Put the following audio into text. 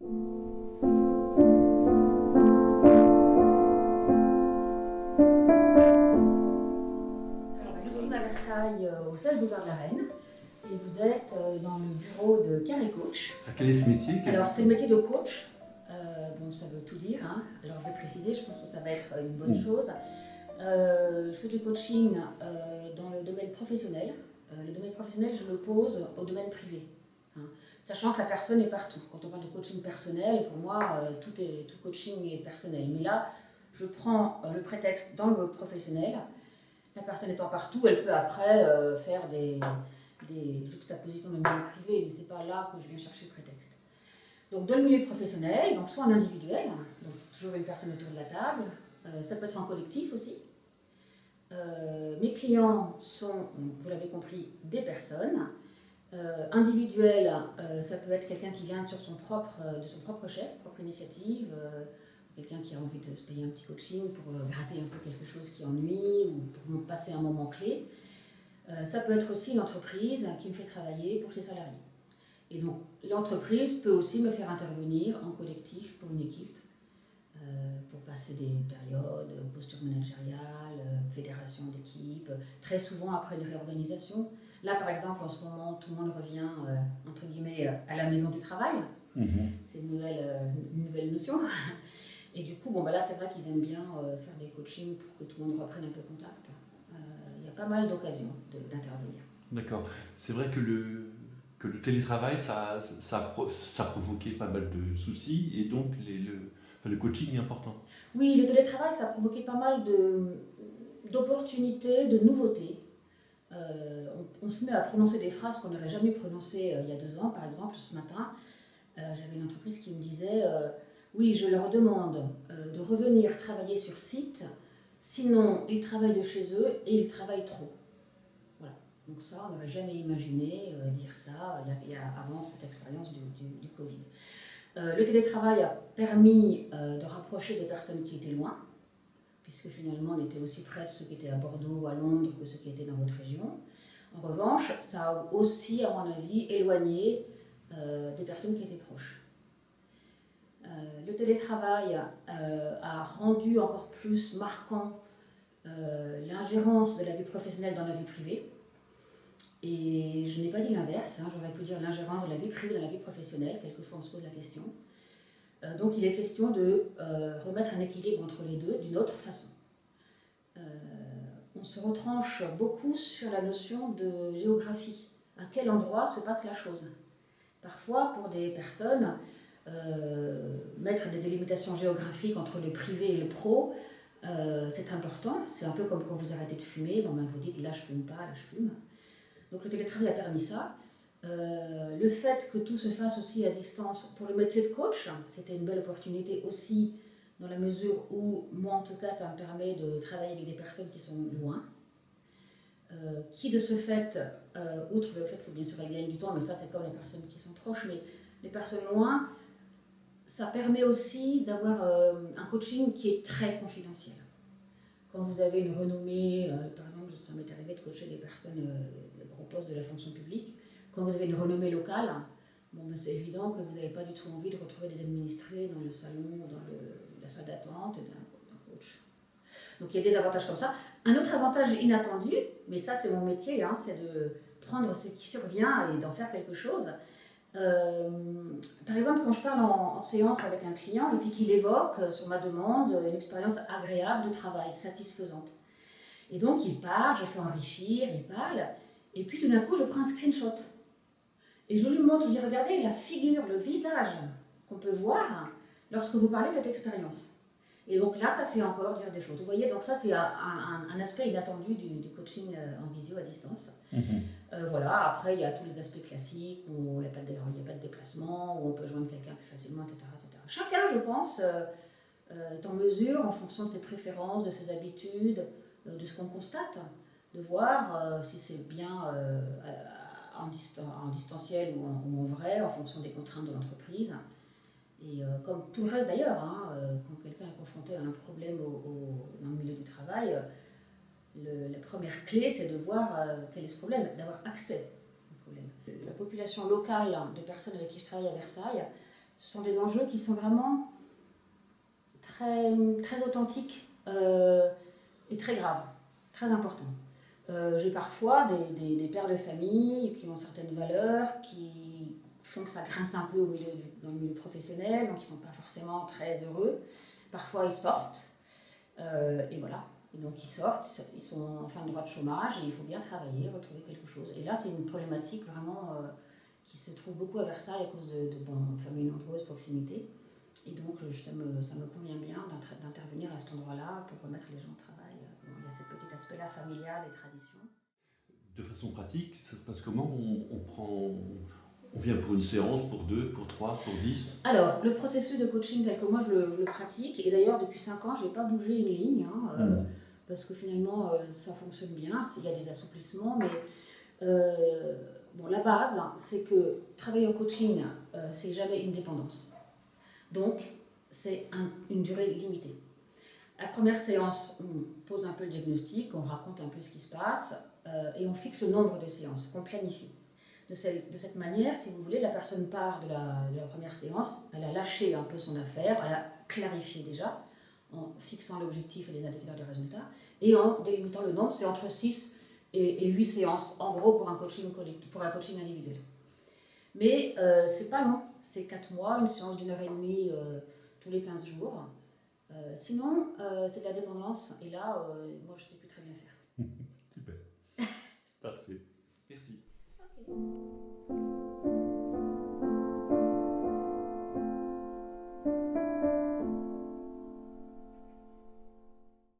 Nous sommes à Versailles, au seul boulevard de la Reine, et vous êtes dans le bureau de Carré Coach. Quel est ce métier? Alors, c'est le métier de coach. Bon, ça veut tout dire, hein. Alors, je vais préciser, je pense que ça va être une bonne chose. Je fais du coaching dans le domaine professionnel. Le domaine professionnel, je le pose au domaine privé, hein. Sachant que la personne est partout. Quand on parle de coaching personnel, pour moi, tout coaching est personnel. Mais là, je prends le prétexte dans le professionnel. La personne étant partout, elle peut après faire des juxtapositions dans le milieu privé, mais ce n'est pas là que je viens chercher le prétexte. Donc dans le milieu professionnel, donc soit en individuel, donc toujours une personne autour de la table, ça peut être en collectif aussi. Mes clients sont, vous l'avez compris, des personnes. Individuel, ça peut être quelqu'un qui vient de son propre chef, propre initiative, quelqu'un qui a envie de se payer un petit coaching pour gratter un peu quelque chose qui ennuie ou pour passer un moment clé. Ça peut être aussi une entreprise qui me fait travailler pour ses salariés. Et donc l'entreprise peut aussi me faire intervenir en collectif pour une équipe, pour passer des périodes, posture managériale, fédération d'équipe, très souvent après une réorganisation. Là par exemple en ce moment tout le monde revient entre guillemets à la maison du travail, c'est une nouvelle notion. Et du coup, là, c'est vrai qu'ils aiment bien faire des coachings pour que tout le monde reprenne un peu contact. Il y a pas mal d'occasions d'intervenir. D'accord. C'est vrai que le télétravail, ça a provoqué pas mal de soucis, et donc le coaching est important. Oui, le télétravail, ça a provoqué pas mal d'opportunités, de nouveautés. On se met à prononcer des phrases qu'on n'aurait jamais prononcées il y a 2 ans. Par exemple, ce matin, j'avais une entreprise qui me disait... oui, je leur demande de revenir travailler sur site, sinon ils travaillent de chez eux et ils travaillent trop. Voilà. Donc ça, on n'aurait jamais imaginé dire ça avant cette expérience du Covid. Le télétravail a permis de rapprocher des personnes qui étaient loin, puisque finalement on était aussi près de ceux qui étaient à Bordeaux ou à Londres que ceux qui étaient dans votre région. En revanche, ça a aussi, à mon avis, éloigné des personnes qui étaient proches. Le télétravail a rendu encore plus marquant l'ingérence de la vie professionnelle dans la vie privée. Et je n'ai pas dit l'inverse, j'aurais pu dire l'ingérence de la vie privée dans la vie professionnelle, quelquefois on se pose la question. Donc il est question de remettre un équilibre entre les deux d'une autre façon. On se retranche beaucoup sur la notion de géographie. À quel endroit se passe la chose? Parfois, pour des personnes... mettre des délimitations géographiques entre le privé et le pro, c'est important. C'est un peu comme quand vous arrêtez de fumer, vous dites là je fume pas, là je fume. Donc le télétravail a permis ça. Le fait que tout se fasse aussi à distance pour le métier de coach, c'était une belle opportunité aussi, dans la mesure où moi en tout cas ça me permet de travailler avec des personnes qui sont loin, qui de ce fait, outre le fait que bien sûr elles gagnent du temps, mais ça c'est comme les personnes qui sont proches, mais les personnes loin, ça permet aussi d'avoir un coaching qui est très confidentiel. Quand vous avez une renommée, par exemple, ça m'est arrivé de coacher des personnes, de gros postes de la fonction publique, quand vous avez une renommée locale, c'est évident que vous n'avez pas du tout envie de retrouver des administrés dans le salon, dans la salle d'attente d'un coach. Donc il y a des avantages comme ça. Un autre avantage inattendu, mais ça c'est mon métier, c'est de prendre ce qui survient et d'en faire quelque chose. Par exemple, quand je parle en séance avec un client et puis qu'il évoque sur ma demande une expérience agréable de travail, satisfaisante. Et donc il parle, je fais enrichir, il parle, et puis tout d'un coup je prends un screenshot. Et je lui montre, je dis regardez la figure, le visage qu'on peut voir lorsque vous parlez de cette expérience. Et donc là, ça fait encore dire des choses. Vous voyez, donc ça c'est un aspect inattendu du coaching en visio à distance. Voilà, après il y a tous les aspects classiques où il n'y a pas de déplacement, où on peut joindre quelqu'un plus facilement, etc. Chacun, je pense, est en mesure, en fonction de ses préférences, de ses habitudes, de ce qu'on constate, de voir si c'est bien en distanciel ou en vrai, en fonction des contraintes de l'entreprise. Et comme tout le reste d'ailleurs, quand quelqu'un est confronté à un problème dans le milieu du travail, la première clé, c'est de voir quel est ce problème, d'avoir accès au problème. La population locale de personnes avec qui je travaille à Versailles Ce sont des enjeux qui sont vraiment très, très authentiques et très graves, très importants. J'ai parfois des pères de famille qui ont certaines valeurs, qui font que ça grince un peu dans le milieu professionnel, donc ils ne sont pas forcément très heureux. Parfois ils sortent, et voilà. Et donc ils sortent, ils sont en fin de droit de chômage et il faut bien travailler, retrouver quelque chose. Et là c'est une problématique vraiment qui se trouve beaucoup à Versailles à cause de familles nombreuses, proximité. Et donc ça me convient bien d'intervenir à cet endroit-là pour remettre les gens au travail. Bon, il y a ce petit aspect-là familial et tradition. De façon pratique, ça se passe comment? On vient pour une séance, pour 2, pour 3, pour 10? Alors, le processus de coaching tel que moi je le pratique, et d'ailleurs depuis 5 ans, je n'ai pas bougé une ligne, parce que finalement ça fonctionne bien, il y a des assouplissements, mais la base, c'est que travailler en coaching, c'est jamais une dépendance. Donc, c'est une durée limitée. La première séance, on pose un peu le diagnostic, on raconte un peu ce qui se passe, et on fixe le nombre de séances qu'on planifie. De cette manière, si vous voulez, la personne part de la première séance, elle a lâché un peu son affaire, elle a clarifié déjà, en fixant l'objectif et les indicateurs de résultat, et en délimitant le nombre, c'est entre 6 et 8 séances, en gros, pour un coaching individuel. Mais c'est pas long, c'est 4 mois, une séance d'1h30 tous les 15 jours. Sinon, c'est de la dépendance, et là, moi je sais plus très bien faire.